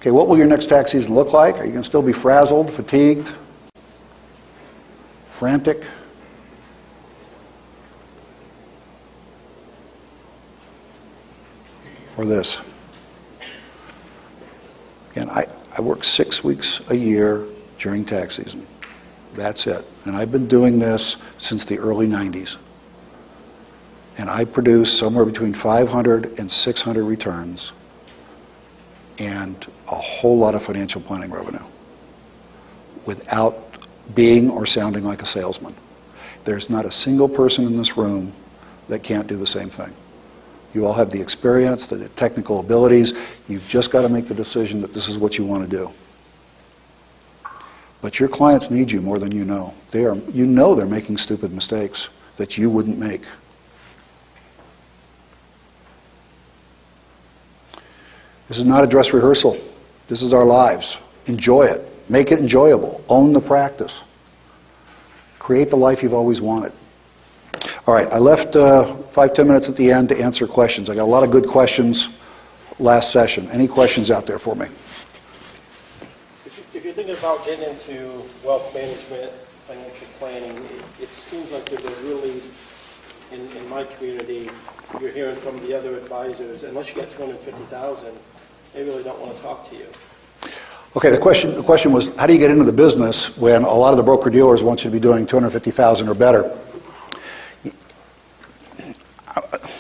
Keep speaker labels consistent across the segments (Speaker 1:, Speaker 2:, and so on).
Speaker 1: Okay, what will your next tax season look like? Are you going to still be frazzled, fatigued, frantic? Or this? Again, I work 6 weeks a year during tax season. That's it. And I've been doing this since the early 90s. And I produce somewhere between 500 and 600 returns and a whole lot of financial planning revenue without being or sounding like a salesman. There's not a single person in this room that can't do the same thing. You all have the experience, the technical abilities. You've just got to make the decision that this is what you want to do. But your clients need you more than you know. You know they're making stupid mistakes that you wouldn't make. This is not a dress rehearsal. This is our lives. Enjoy it. Make it enjoyable. Own the practice. Create the life you've always wanted. All right, I left 5-10 minutes at the end to answer questions. I got a lot of good questions last session. Any questions out there for me?
Speaker 2: If you're thinking about getting into wealth management, financial planning, it seems like there's a really, in my community, you're hearing from the other advisors, unless you get 250,000, they really don't want to talk to you.
Speaker 1: Okay, the question was, how do you get into the business when a lot of the broker-dealers want you to be doing 250,000 or better?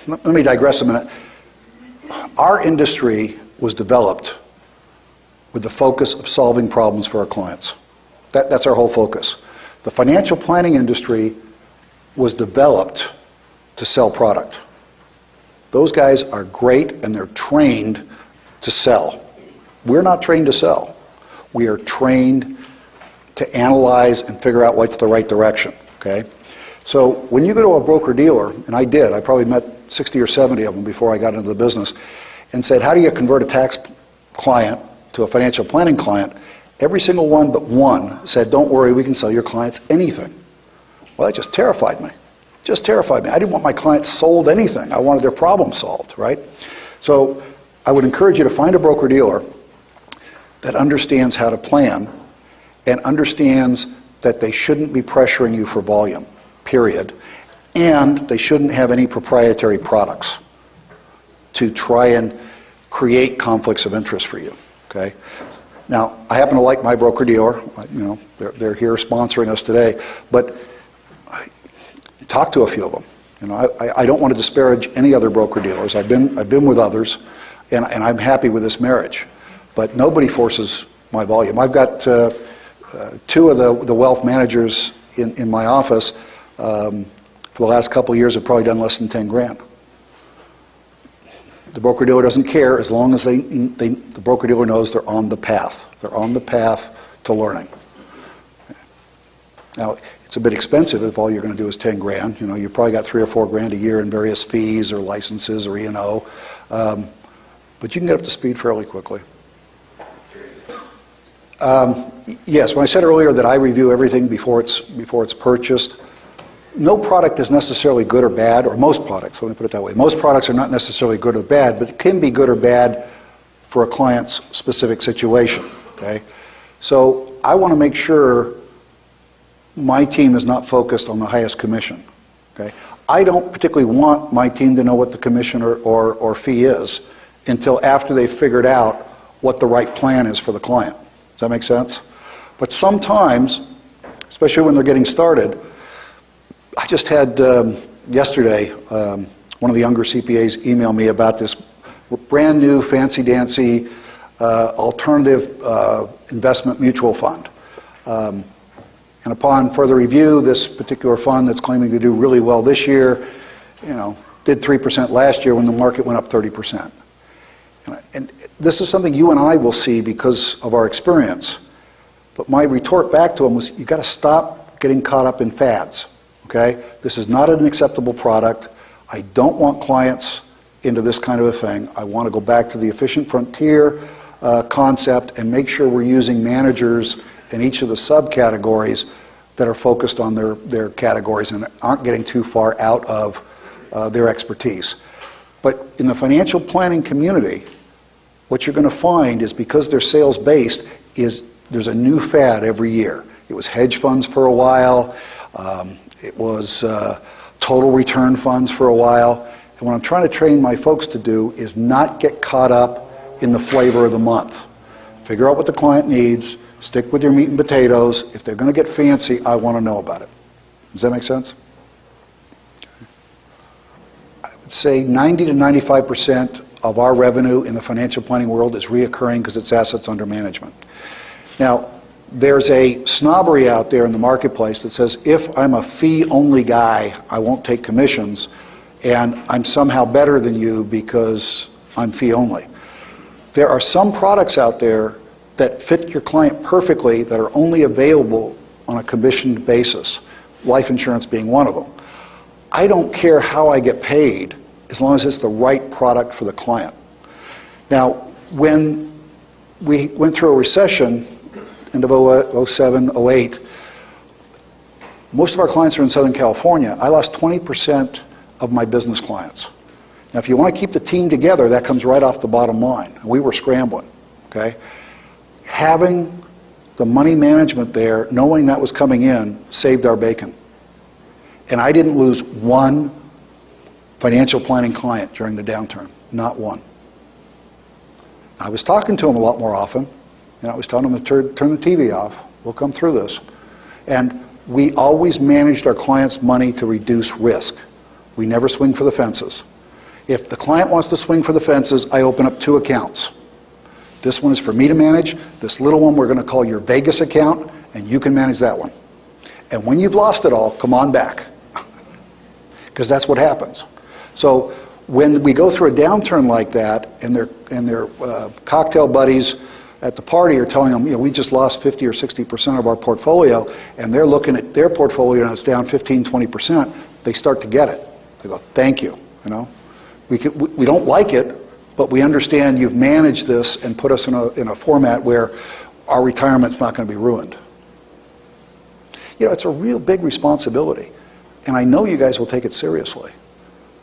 Speaker 1: Let me digress a minute. Our industry was developed with the focus of solving problems for our clients. That's our whole focus. The financial planning industry was developed to sell product. Those guys are great and they're trained to sell. We're not trained to sell. We are trained to analyze and figure out what's the right direction, okay? So when you go to a broker-dealer, and I did, I probably met 60 or 70 of them before I got into the business, and said, how do you convert a tax client to a financial planning client? Every single one but one said, don't worry, we can sell your clients anything. Well, that just terrified me. Just terrified me. I didn't want my clients sold anything. I wanted their problem solved, right? So I would encourage you to find a broker-dealer that understands how to plan and understands that they shouldn't be pressuring you for volume, period. And they shouldn't have any proprietary products to try and create conflicts of interest for you, okay? Now, I happen to like my broker-dealer. You know, they're here sponsoring us today, but talk to a few of them. You know, I don't want to disparage any other broker-dealers. I've been with others, and I'm happy with this marriage. But nobody forces my volume. I've got two of the wealth managers in my office for the last couple of years have probably done less than 10 grand. The broker-dealer doesn't care as long as the broker-dealer knows they're on the path. They're on the path to learning. Now, it's a bit expensive if all you're going to do is 10 grand. You know, you probably got 3 or 4 grand a year in various fees or licenses or E&O. But you can get up to speed fairly quickly. Yes, when I said earlier that I review everything before it's purchased, no product is necessarily good or bad, or most products, let me put it that way. Most products are not necessarily good or bad, but it can be good or bad for a client's specific situation, okay? So I want to make sure my team is not focused on the highest commission, okay? I don't particularly want my team to know what the commission or fee is until after they've figured out what the right plan is for the client. Does that make sense? But sometimes, especially when they're getting started, I just had yesterday one of the younger CPAs email me about this brand new fancy-dancy alternative investment mutual fund. And upon further review, this particular fund that's claiming to do really well this year, you know, did 3% last year when the market went up 30%. And this is something you and I will see because of our experience. But my retort back to him was, you've got to stop getting caught up in fads, okay? This is not an acceptable product. I don't want clients into this kind of a thing. I want to go back to the efficient frontier concept and make sure we're using managers in each of the subcategories that are focused on their categories and aren't getting too far out of their expertise. But in the financial planning community, what you're going to find is because they're sales-based, there's a new fad every year. It was hedge funds for a while. It was total return funds for a while. And what I'm trying to train my folks to do is not get caught up in the flavor of the month. Figure out what the client needs, stick with your meat and potatoes. If they're going to get fancy, I want to know about it. Does that make sense? I would say 90 to 95% of our revenue in the financial planning world is reoccurring because it's assets under management. Now, there's a snobbery out there in the marketplace that says if I'm a fee-only guy, I won't take commissions, and I'm somehow better than you because I'm fee-only. There are some products out there that fit your client perfectly that are only available on a commissioned basis, life insurance being one of them. I don't care how I get paid as long as it's the right product for the client. Now, when we went through a recession, end of 07, 08, most of our clients are in Southern California. I lost 20% of my business clients. Now, if you want to keep the team together, that comes right off the bottom line. We were scrambling, okay? Having the money management there, knowing that was coming in, saved our bacon. And I didn't lose one financial planning client during the downturn, not one. I was talking to them a lot more often, and I was telling them to turn the TV off. We'll come through this. And we always managed our clients' money to reduce risk. We never swing for the fences. If the client wants to swing for the fences, I open up 2 accounts. This one is for me to manage. This little one we're going to call your Vegas account, and you can manage that one. And when you've lost it all, come on back. Because that's what happens. So when we go through a downturn like that, and their cocktail buddies at the party are telling them, we just lost 50 or 60% of our portfolio, and they're looking at their portfolio and it's down 15, 20%, they start to get it. They go, thank you, We don't like it, but we understand you've managed this and put us in a format where our retirement's not going to be ruined. It's a real big responsibility, and I know you guys will take it seriously.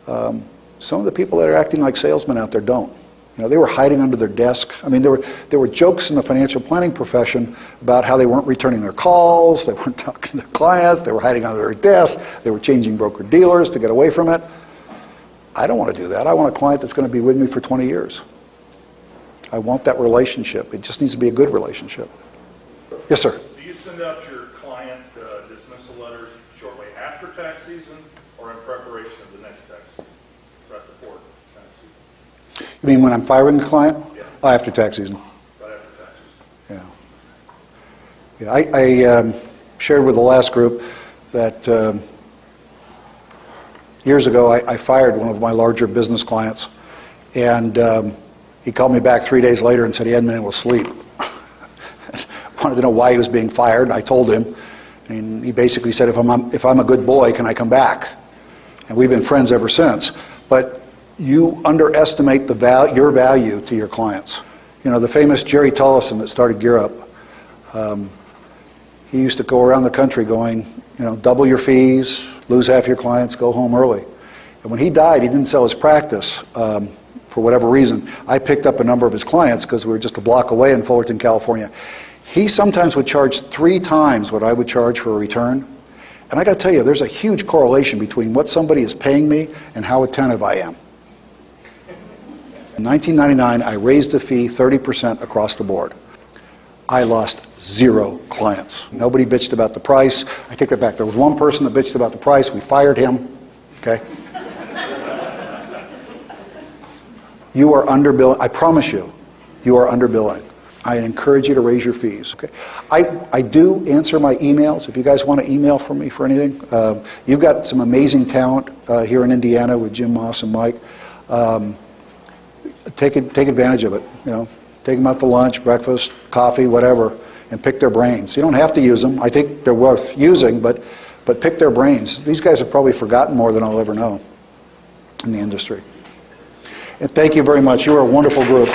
Speaker 1: Some of the people that are acting like salesmen out there don't. They were hiding under their desk. I mean, there were jokes in the financial planning profession about how they weren't returning their calls, they weren't talking to their clients, they were hiding under their desk, they were changing broker-dealers to get away from it. I don't want to do that. I want a client that's going to be with me for 20 years. I want that relationship. It just needs to be a good relationship. Yes, sir.
Speaker 3: Do you send out your client dismissal letters shortly after tax season or in preparation of the next tax season? Right before tax season?
Speaker 1: You mean when I'm firing a client?
Speaker 3: Yeah.
Speaker 1: Oh, after tax season.
Speaker 3: Right after tax season.
Speaker 1: Yeah. I shared with the last group that years ago I fired one of my larger business clients, and he called me back 3 days later and said he hadn't been able to sleep. Wanted to know why he was being fired, and I told him, and he basically said, if I'm a good boy, can I come back? And we've been friends ever since. But you underestimate your value to your clients. The famous Jerry Tollefson that started Gear Up, he used to go around the country going, double your fees, lose half your clients, go home early. And when he died, he didn't sell his practice for whatever reason. I picked up a number of his clients because we were just a block away in Fullerton, California. He sometimes would charge 3 times what I would charge for a return. And I got to tell you, there's a huge correlation between what somebody is paying me and how attentive I am. In 1999, I raised the fee 30% across the board. I lost 0 clients. Nobody bitched about the price. I take that back. There was one person that bitched about the price. We fired him. Okay? You are underbilling. I promise you, you are underbilling. I encourage you to raise your fees. Okay? I do answer my emails. If you guys want to email from me for anything, you've got some amazing talent here in Indiana with Jim Moss and Mike. Take advantage of it. Take them out to lunch, breakfast, coffee, whatever, and pick their brains. You don't have to use them. I think they're worth using, but pick their brains. These guys have probably forgotten more than I'll ever know in the industry. And thank you very much. You are a wonderful group.